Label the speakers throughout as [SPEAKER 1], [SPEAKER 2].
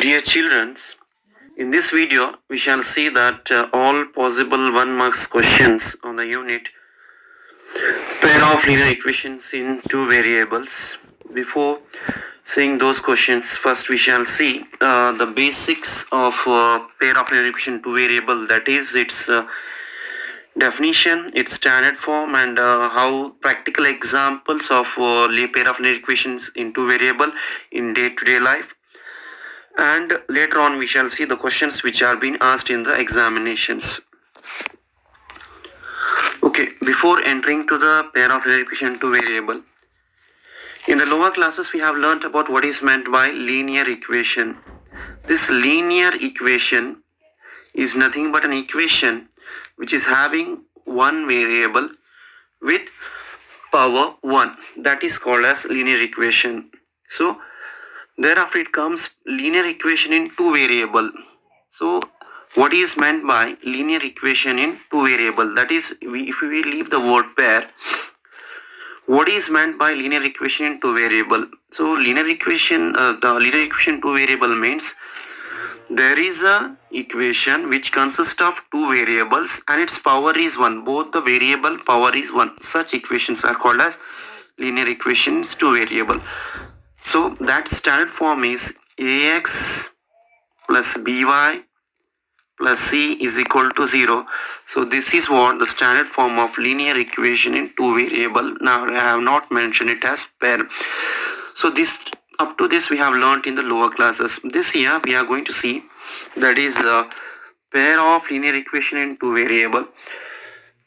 [SPEAKER 1] Dear children, in this video we shall see that all possible 1 marks questions on the unit pair of linear equations in two variables. Before seeing those questions, first we shall see the basics of pair of linear equation in two variable, that is its definition, its standard form, and how practical examples of pair of linear equations in two variable in day-to-day life. And later on we shall see the questions which are being asked in the examinations. Okay, before entering to the pair of linear equation to variable, in the lower classes we have learnt about what is meant by linear equation. This linear equation is nothing but an equation which is having one variable with power 1, that is called as linear equation. So thereafter it comes linear equation in two variable. So what is meant by linear equation in two variable? That is, if we leave the word pair, what is meant by linear equation in two variable? So linear equation, the linear equation two variable means there is a equation which consists of two variables and its power is 1. Both the variable power is 1. Such equations are called as linear equations two variable. So that standard form is ax plus by plus c is equal to 0. So this is what the standard form of linear equation in two variable. Now I have not mentioned it as pair. So this, up to this we have learnt in the lower classes. This year we are going to see, that is pair of linear equation in two variable.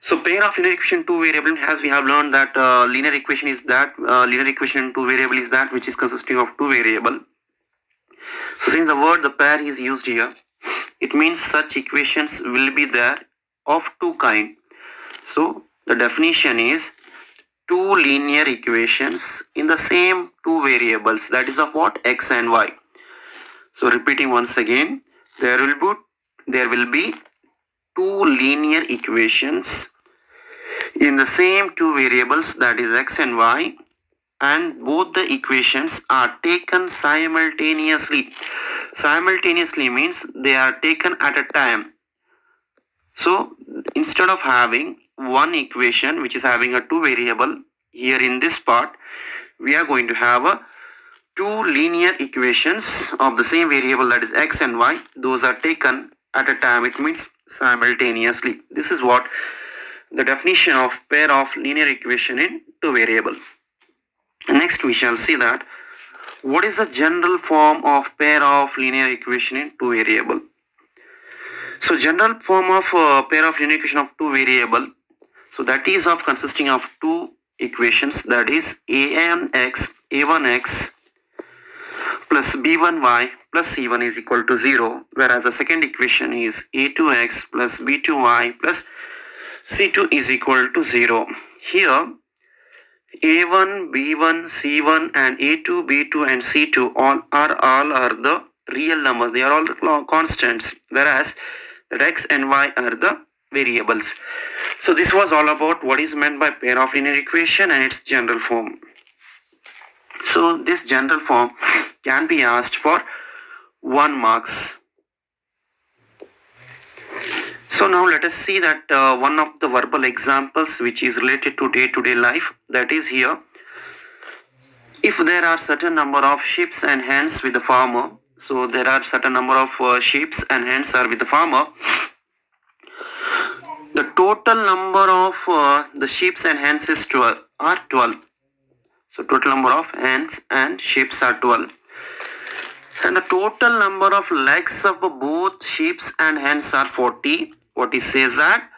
[SPEAKER 1] So pair of linear equation two variable, as we have learned that linear equation is that linear equation in two variable is that which is consisting of two variable. So since the word the pair is used here, it means such equations will be there of two kind. So the definition is two linear equations in the same two variables, that is of what, x and y. So repeating once again, there will be two linear equations in the same two variables, that is x and y, and both the equations are taken simultaneously. Simultaneously means they are taken at a time. So instead of having one equation which is having a two variable, here in this part we are going to have a two linear equations of the same variable, that is x and y. Those are taken at a time, it means simultaneously. This is what the definition of pair of linear equation in two variable. Next we shall see that what is the general form of pair of linear equation in two variable. So general form of pair of linear equation of two variable, so that is of consisting of two equations, that is a1x plus b1y plus c1 is equal to 0, whereas the second equation is a2x plus b2y plus c2 is equal to 0. Here a1, b1, c1 and a2, b2 and c2 all are the real numbers. They are all constants, whereas the x and y are the variables. So this was all about what is meant by pair of linear equation and its general form. So this general form can be asked for 1 marks. So now let us see that one of the verbal examples which is related to day-to-day life, that is here. If there are certain number of sheep and hens with the farmer, so there are certain number of sheep and hens are with the farmer. The total number of the sheep and hens is 12. So total number of hens and sheep are 12. And the total number of legs of both sheep and hens are 40. What it says that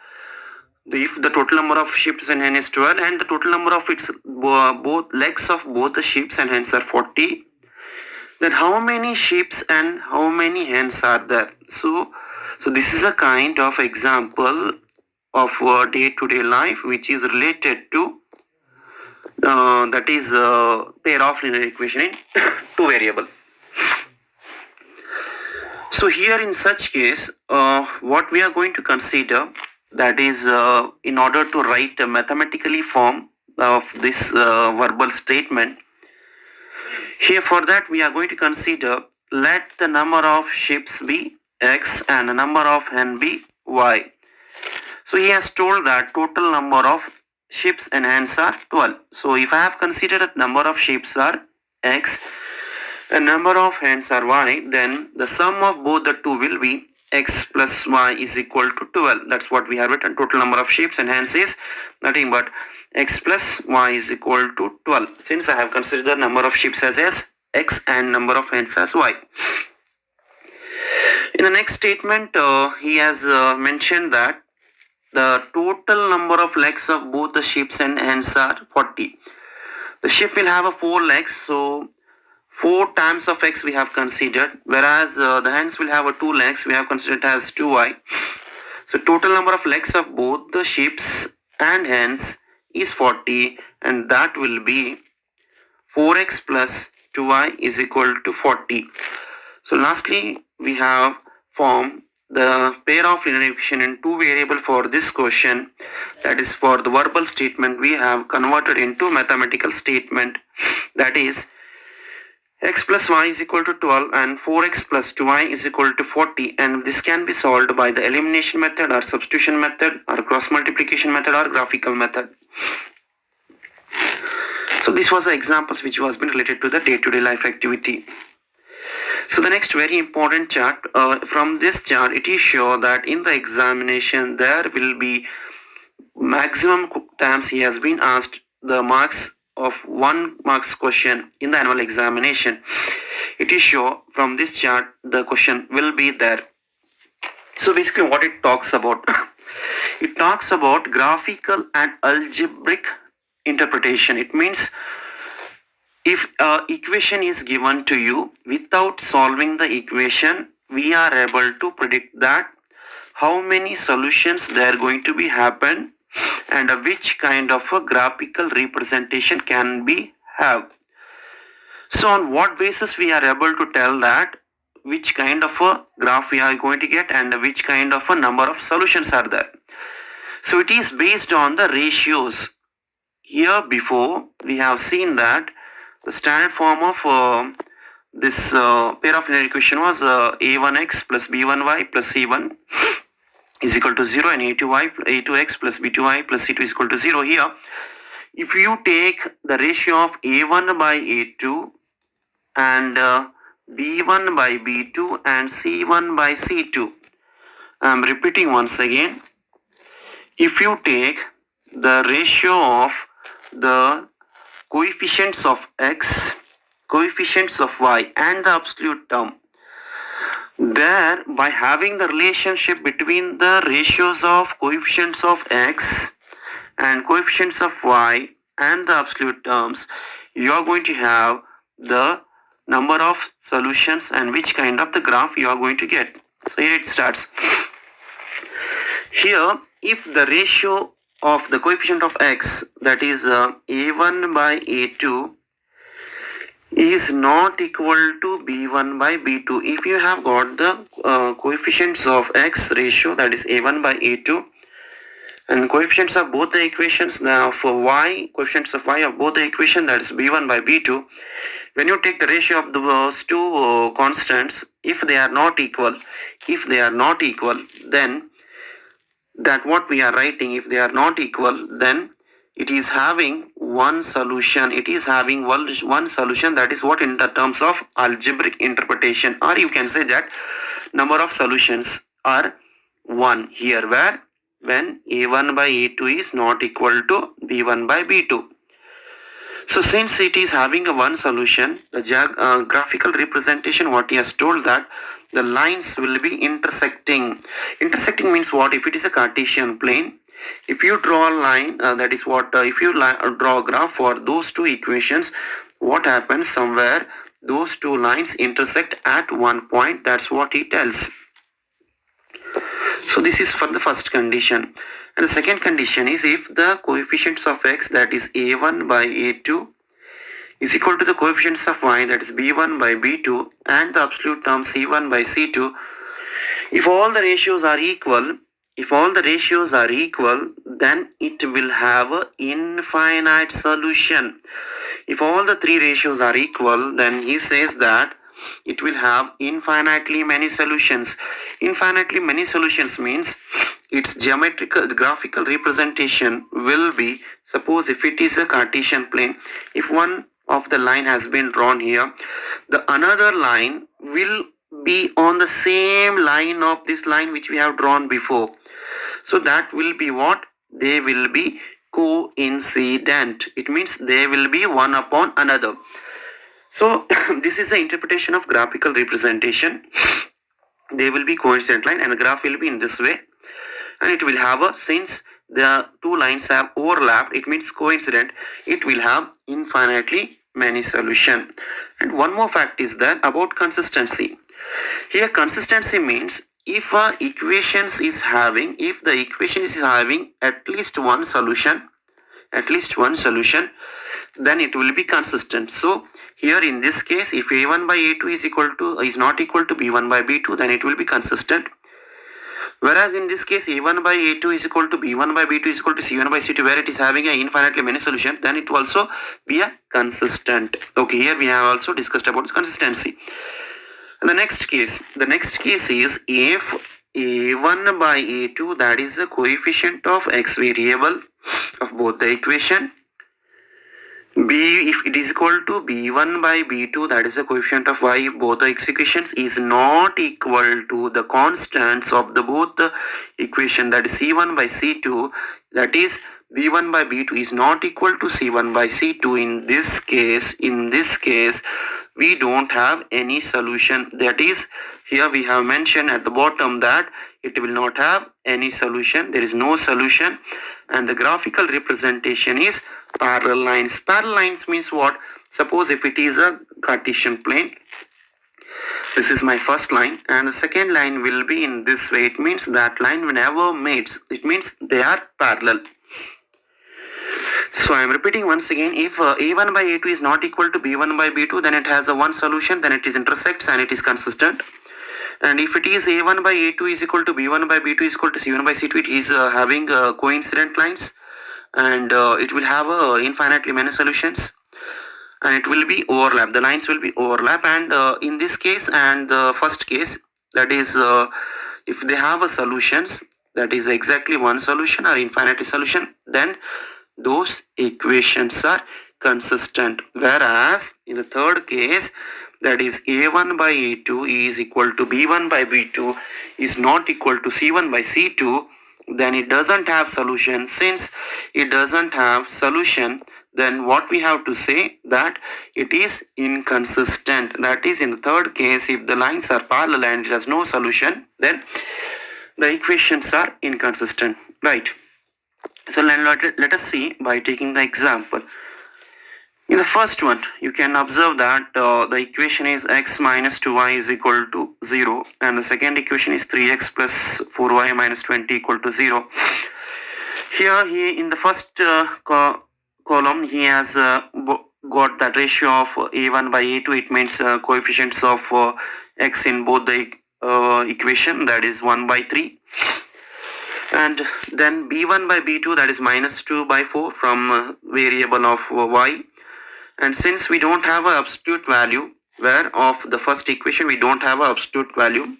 [SPEAKER 1] if the total number of sheep and hens is 12 and the total number of its both legs of both the sheep and hens are 40, then how many sheep and how many hens are there? So this is a kind of example of day-to-day life which is related to that is pair of linear equation in two variable. So here in such case, what we are going to consider, that is in order to write a mathematically form of this verbal statement, here for that we are going to consider let the number of ships be x and the number of hen be y. So he has told that total number of ships and hens are 12. So if I have considered that number of ships are x and number of hens are y, then the sum of both the two will be x plus y is equal to 12. That's what we have written. Total number of ships and hens is nothing but x plus y is equal to 12. Since I have considered the number of ships as x and number of hens as y. In the next statement, he has mentioned that the total number of legs of both the ships and hens are 40. The ship will have 4 legs, so 4 times of x we have considered, whereas the hens will have 2 legs, we have considered as 2y. So total number of legs of both the ships and hens is 40, and that will be 4x plus 2y is equal to 40. So lastly, we have formed the pair of linear equation in 2 variable for this question. That is, for the verbal statement we have converted into mathematical statement, that is x plus y is equal to 12 and 4x plus 2y is equal to 40, and this can be solved by the elimination method or substitution method or cross multiplication method or graphical method. So this was the examples which was been related to the day-to-day life activity. So the next very important chart, from this chart it is sure that in the examination there will be maximum times he has been asked the marks of 1 marks question in the annual examination. It is sure from this chart the question will be there. So basically what it talks about, it talks about graphical and algebraic interpretation. It means if an equation is given to you, without solving the equation, we are able to predict that how many solutions there are going to be happen and which kind of a graphical representation can be have. So on what basis we are able to tell that which kind of a graph we are going to get and which kind of a number of solutions are there. So it is based on the ratios. Here before we have seen that the standard form of this pair of linear equation was a1x plus b1y plus c1 is equal to 0 and a2x plus b2y plus c2 is equal to 0. Here, if you take the ratio of a1 by a2 and b1 by b2 and c1 by c2, I am repeating once again, if you take the ratio of the coefficients of x, coefficients of y and the absolute term, there by having the relationship between the ratios of coefficients of x and coefficients of y and the absolute terms, you are going to have the number of solutions and which kind of the graph you are going to get. So here it starts. Here, if the ratio of the coefficient of x, that is a1 by a2, is not equal to b1 by b2, if you have got the coefficients of x ratio, that is a1 by a2, and coefficients of both the equations, now for y, coefficients of y of both the equation, that is b1 by b2, when you take the ratio of those two constants, if they are not equal, then that what we are writing, if they are not equal, then it is having one solution. It is having one solution, that is what in the terms of algebraic interpretation, or you can say that number of solutions are 1 here, where when a1 by a2 is not equal to b1 by b2. So since it is having a one solution, the graphical representation, what he has told that the lines will be intersecting. Intersecting means what? If it is a Cartesian plane, if you draw a line, that is what, if you draw a graph for those two equations, what happens? Somewhere those two lines intersect at one point. That's what he tells. So this is for the first condition. And the second condition is if the coefficients of x, that is a1 by a2, is equal to the coefficients of y, that is b1 by b2, and the absolute term c1 by c2, if all the ratios are equal, then it will have an infinite solution. If all the three ratios are equal, then he says that it will have infinitely many solutions. Infinitely many solutions means its geometrical graphical representation will be, suppose if it is a Cartesian plane, if one of the line has been drawn here, the another line will be on the same line of this line which we have drawn before. So that will be what? They will be coincident. It means they will be one upon another. So this is the interpretation of graphical representation. They will be coincident line and the graph will be in this way, and it will have a, since the two lines have overlapped, it means coincident, it will have infinitely many solution. And one more fact is that about consistency. Here consistency means if the equation is having at least one solution, then it will be consistent. So here in this case, if a1 by a2 is not equal to b1 by b2, then it will be consistent. Whereas in this case, a1 by a2 is equal to b1 by b2 is equal to c1 by c2, where it is having a infinitely many solutions, then it will also be a consistent. Okay, here we have also discussed about consistency. And the next case is if a1 by a2, that is the coefficient of x variable of both the equation, b, if it is equal to b1 by b2, that is the coefficient of y if both the equations is not equal to the constants of the both the equation, that is c1 by c2, that is b1 by b2 is not equal to c1 by c2. In this case we don't have any solution. That is, here we have mentioned at the bottom that it will not have any solution. There is no solution, and the graphical representation is parallel lines. Parallel lines means what? Suppose if it is a Cartesian plane, this is my first line and the second line will be in this way. It means that line whenever meets, it means they are parallel. So I am repeating once again, if a1 by a2 is not equal to b1 by b2, then it has a one solution, then it is intersects and it is consistent. And if it is a1 by a2 is equal to b1 by b2 is equal to c1 by c2, it is having coincident lines, and it will have infinitely many solutions, and it will be overlap. The lines will be overlap, and in this case and the first case, that is if they have a solutions, that is exactly one solution or infinity solution, then those equations are consistent. Whereas in the third case, that is a1 by a2 is equal to b1 by b2 is not equal to c1 by c2, then it doesn't have solution. Since it doesn't have solution, then what we have to say that it is inconsistent. That is, in the third case, if the lines are parallel and it has no solution, then the equations are inconsistent, right? So let us see by taking the example. In the first one, you can observe that the equation is x minus 2y is equal to 0, and the second equation is 3x plus 4y minus 20 equal to 0. Here he in the first column he has got that ratio of a1 by a2. It means coefficients of x in both the equation, that is 1 by 3. And then b1 by b2, that is minus 2 by 4 from variable of y. And since we don't have an absolute value, where of the first equation we don't have an absolute value,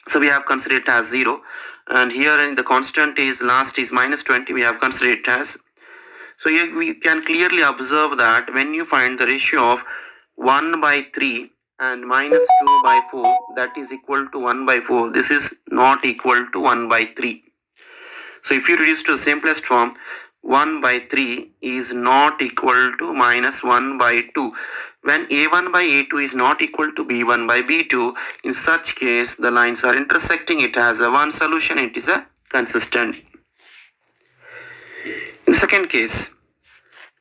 [SPEAKER 1] so we have considered it as 0. And here in the constant is last is minus 20, we have considered it as. So here we can clearly observe that when you find the ratio of 1 by 3 and minus 2 by 4, that is equal to 1 by 4. This is not equal to 1 by 3. So if you reduce to the simplest form, 1 by 3 is not equal to minus 1 by 2. When a1 by a2 is not equal to b1 by b2, in such case the lines are intersecting, it has a one solution, it is a consistent. In the second case,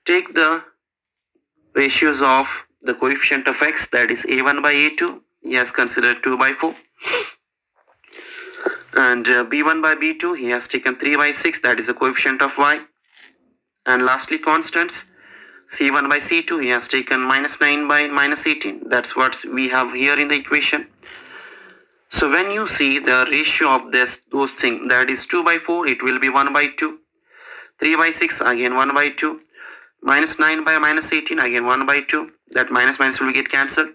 [SPEAKER 1] take the ratios of the coefficient of x, that is a1 by a2, he has considered 2 by 4. And b1 by b2, he has taken 3 by 6, that is the coefficient of y. And lastly, constants, c1 by c2, he has taken minus 9 by minus 18. That's what we have here in the equation. So when you see the ratio of those things, that is 2 by 4, it will be 1 by 2. 3 by 6, again 1 by 2. Minus 9 by minus 18, again 1 by 2. That minus will get cancelled.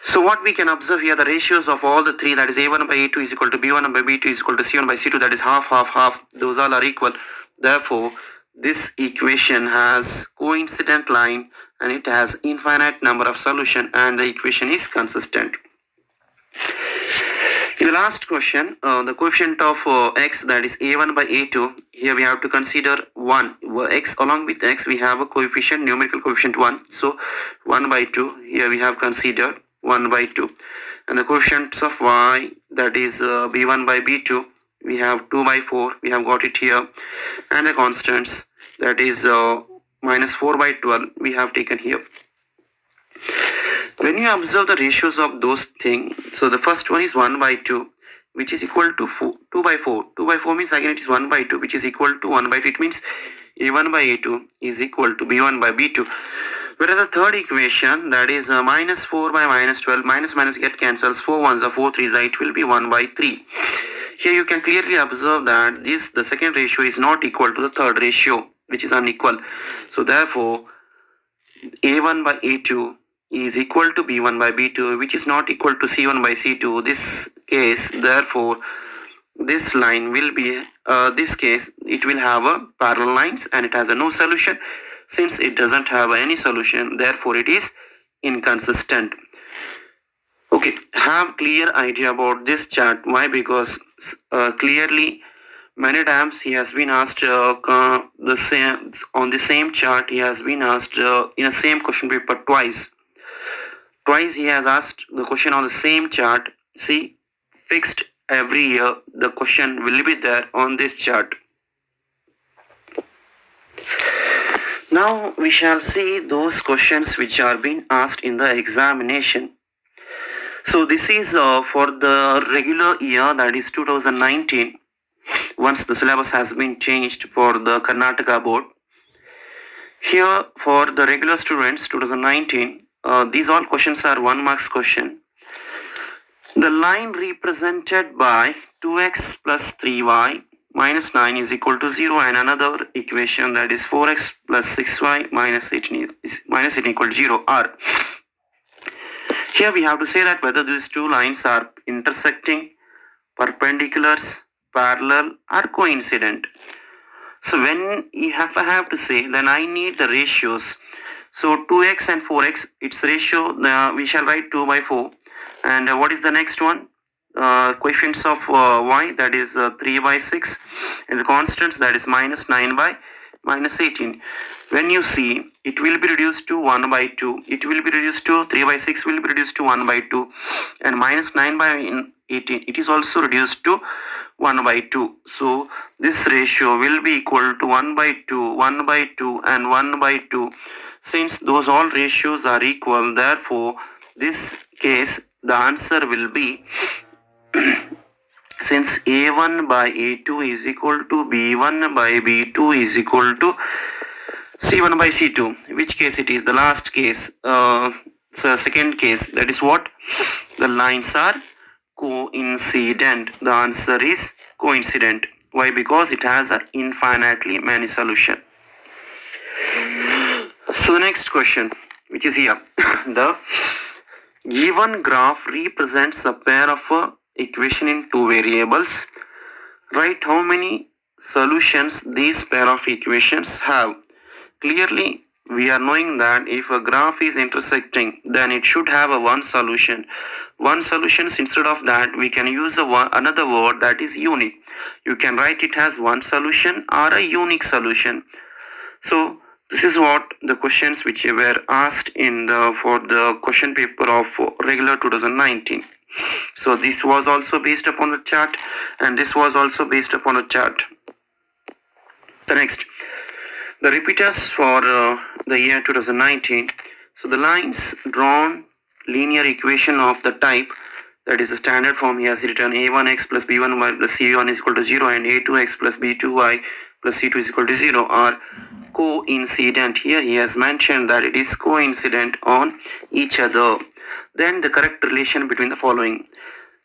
[SPEAKER 1] So what we can observe here, the ratios of all the three, that is A1 by A2 is equal to B1 by B2 is equal to C1 by C2, that is half, half, half, those all are equal. Therefore, this equation has coincident line and it has infinite number of solution and the equation is consistent. In the last question, the coefficient of x, that is A1 by A2, here we have to consider 1. X, along with x we have a coefficient, numerical coefficient 1. So 1 by 2, here we have considered 1 by 2. And the coefficients of y, that is B1 by B2, we have 2 by 4, we have got it here. And the constants, that is minus 4 by 12, we have taken here. When you observe the ratios of those things, so the first one is 1 by 2, which is equal to 2 by 4. 2 by 4 means again it is 1 by 2, which is equal to 1 by 2. It means A1 by A2 is equal to B1 by B2. Whereas the third equation, that is minus 4 by minus 12, minus minus get cancels, 4 ones are 4 threes, it will be 1 by 3. Here you can clearly observe that the second ratio is not equal to the third ratio, which is unequal. So therefore, A1 by A2 is equal to B1 by B2, which is not equal to C1 by C2. This case, therefore, this line will be, this case, it will have a parallel lines and it has a no solution. Since it doesn't have any solution, therefore it is inconsistent. Okay, have clear idea about this chart. Why? Because clearly many times he has been asked on the same chart, he has been asked in the same question paper twice. Twice he has asked the question on the same chart. See, fixed every year the question will be there on this chart. Now we shall see those questions which are being asked in the examination. So this is for the regular year, that is 2019, once the syllabus has been changed for the Karnataka board. Here for the regular students 2019, these all questions are 1 marks question. The line represented by 2x plus 3y minus 9 is equal to 0 and another equation, that is 4x plus 6y minus 18 equal to 0 are. Here we have to say that whether these two lines are intersecting, perpendiculars, parallel or coincident. So when I have to say, then I need the ratios. So 2x and 4x, its ratio, we shall write 2 by 4. And what is the next one? Coefficients of y, that is 3 by 6. And the constants, that is minus 9 by minus 18. When you see, it will be reduced to 1 by 2. It will be reduced to 3 by 6 will be reduced to 1 by 2. And minus 9 by 18, it is also reduced to 1 by 2. So this ratio will be equal to 1 by 2, 1 by 2 and 1 by 2. Since those all ratios are equal, therefore this case the answer will be since A1 by A2 is equal to B1 by B2 is equal to C1 by C2, which case it is? The last case, so second case, that is what? The lines are coincident. The answer is coincident. Why? Because it has an infinitely many solution. So the next question, which is here, the given graph represents a pair of equation in two variables. Write how many solutions these pair of equations have. Clearly, we are knowing that if a graph is intersecting, then it should have a one solution. One solution, instead of that, we can use another word, that is unique. You can write it as one solution or a unique solution. So this is what the questions which were asked for the question paper of regular 2019. So this was also based upon the chart and this was also based upon a chart. The next, the repeaters for the year 2019. So the lines drawn linear equation of the type, that is a standard form. He has written a1x plus b1y plus c1 is equal to 0 and a2x plus b2y plus c2 is equal to 0 are coincident. Here he has mentioned that it is coincident on each other. Then the correct relation between the following.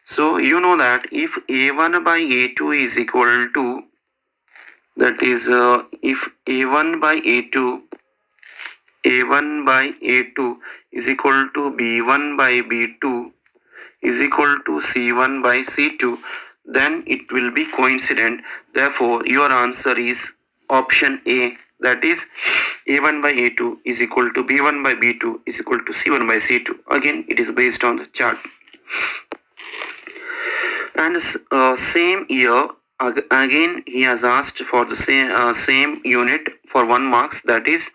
[SPEAKER 1] So you know that if a1 by a2 is equal to, that is if a1 by a2 A1 by A2 is equal to B1 by B2 is equal to C1 by C2, then it will be coincident. Therefore, your answer is option A, that is A1 by A2 is equal to B1 by B2 is equal to C1 by C2. Again, it is based on the chart. And same year, again he has asked for the same unit for 1 marks, that is,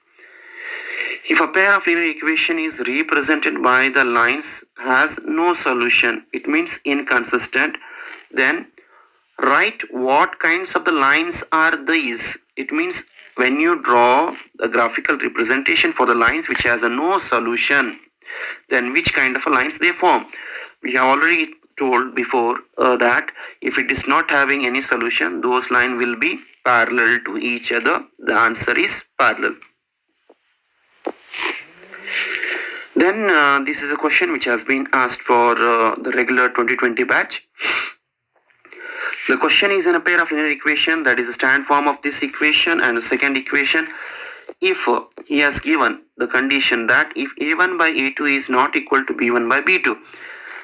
[SPEAKER 1] if a pair of linear equation is represented by the lines has no solution, it means inconsistent, then write what kinds of the lines are these. It means when you draw a graphical representation for the lines which has a no solution, then which kind of a lines they form. We have already told before that if it is not having any solution, those lines will be parallel to each other. The answer is parallel. Then this is a question which has been asked for the regular 2020 batch. The question is in a pair of linear equation, that is a stand form of this equation and a second equation. If he has given the condition that if A1 by A2 is not equal to B1 by B2.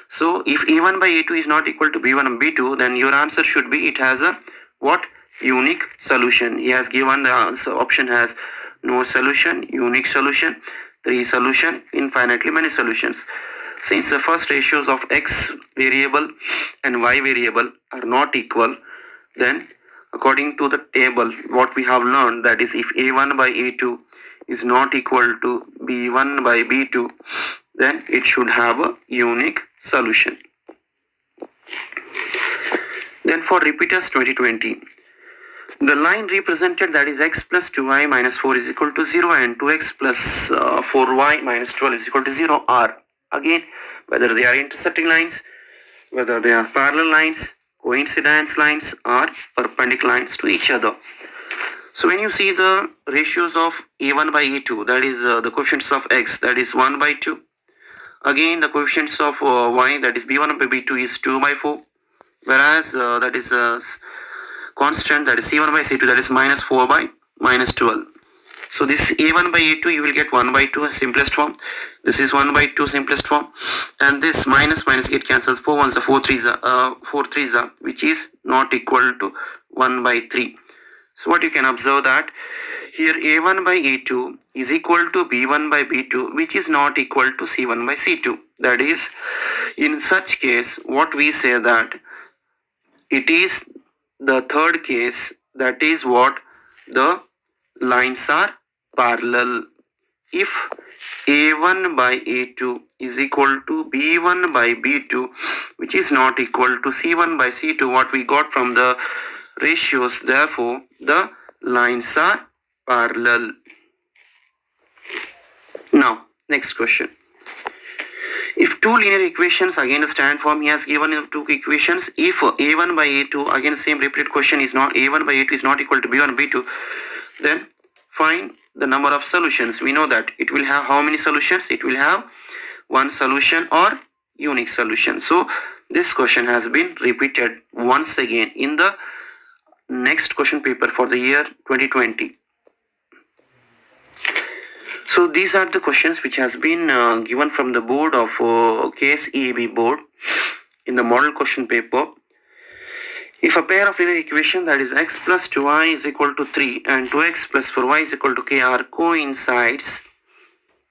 [SPEAKER 1] So if A1 by A2 is not equal to B1 by B2, then your answer should be it has a what? Unique solution. He has given the option has no solution, unique solution, 3 solution, infinitely many solutions. Since the first ratios of x variable and y variable are not equal, then according to the table what we have learned, that is if A1 by A2 is not equal to B1 by B2, then it should have a unique solution. Then for repeaters 2020, the line represented, that is x plus 2y minus 4 is equal to 0 and 2x plus 4y minus 12 is equal to 0 are, again, whether they are intersecting lines, whether they are parallel lines, coincidence lines, or perpendicular lines to each other. So when you see the ratios of A1 by A2, that is the coefficients of x, that is 1 by 2. Again, the coefficients of y, that is B1 by B2 is 2 by 4. Whereas that is constant, that is C1 by C2, that is minus 4 by minus 12. So this A1 by A2 you will get 1 by 2 simplest form. This is 1 by 2 simplest form. And this minus get cancels. 4 ones are 4 threes are 4 threes are, which is not equal to 1 by 3. So what you can observe that here A1 by A2 is equal to B1 by B2, which is not equal to C1 by C2. That is, in such case, what we say that it is the third case, that is what the lines are parallel. If A1 by A2 is equal to B1 by B2, which is not equal to C1 by C2, what we got from the ratios, therefore the lines are parallel. Now, next question. If two linear equations, again the stand form he has given two equations. If A1 by A2, again same repeated question, is not A1 by A2 is not equal to B1 by B2, then find the number of solutions. We know that it will have how many solutions? It will have one solution or unique solution. So this question has been repeated once again in the next question paper for the year 2020. So these are the questions which has been given from the board of KSEAB board in the model question paper. If a pair of linear equation, that is x plus 2y is equal to 3 and 2x plus 4y is equal to k are coincides,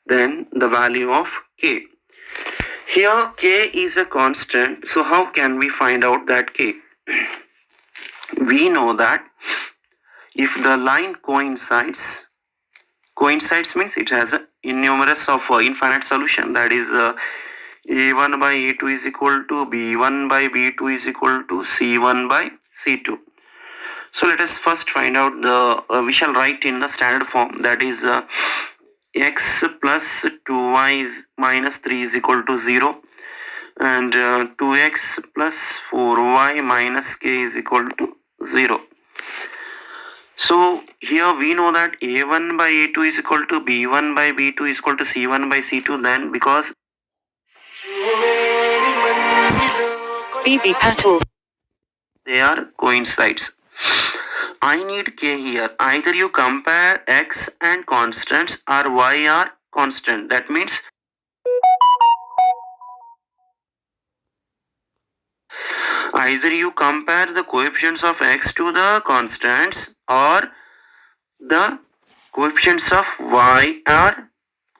[SPEAKER 1] then the value of k. Here k is a constant, so how can we find out that k? We know that if the line coincides means it has a innumerous of infinite solution, that is A1 by A2 is equal to B1 by B2 is equal to C1 by C2. So let us first find out the, we shall write in the standard form, that is x plus 2y is minus 3 is equal to 0 and 2x plus 4y minus k is equal to 0. So here we know that A1 by A2 is equal to B1 by B2 is equal to C1 by C2, then because
[SPEAKER 2] BB Petals,
[SPEAKER 1] they are coincides. I need k here. Either you compare x and constants or y are constant. That means either you compare the coefficients of x to the constants or the coefficients of y are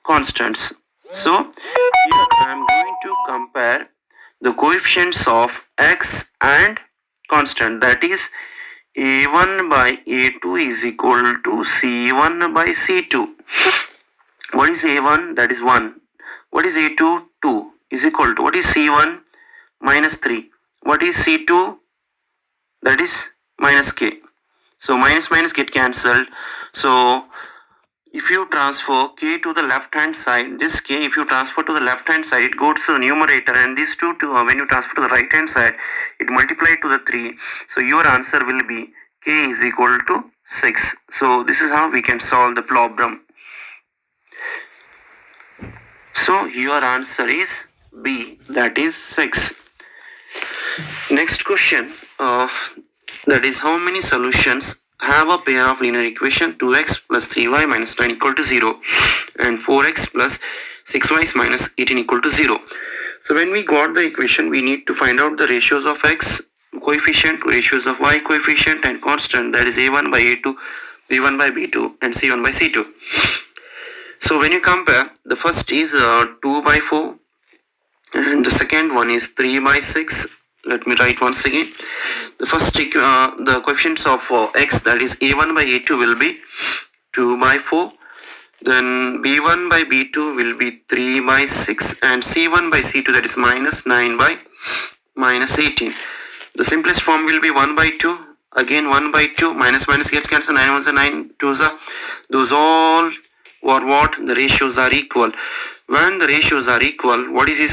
[SPEAKER 1] constants. So here I am going to compare the coefficients of x and constant, that is a1 by a2 is equal to c1 by c2. What is a1? That is 1. What is a2? 2 is equal to, what is c1? Minus 3. What is c2? That is minus k. So minus minus get cancelled. So if you transfer k to the left hand side, this k, if you transfer to the left hand side, it goes to the numerator, and these two to when you transfer to the right hand side, it multiplied to the 3. So your answer will be k is equal to 6. So this is how we can solve the problem. So your answer is B, that is 6. Next question, that is how many solutions have a pair of linear equation 2x plus 3y minus 9 equal to 0 and 4x plus 6y minus 18 equal to 0. So when we got the equation, we need to find out the ratios of x coefficient, ratios of y coefficient and constant, that is a1 by a2, b1 by b2 and c1 by c2. So when you compare, the first is 2 by 4 and the second one is 3 by 6. Let me write once again. The first the coefficients of x, that is a1 by a2 will be 2 by 4. Then b1 by b2 will be 3 by 6 and c1 by c2, that is minus 9 by minus 18. The simplest form will be 1 by 2. Again 1 by 2, minus minus gets cancelled, 9 ones are 9, 2s are, those all or what, the ratios are equal. When the ratios are equal, what is this?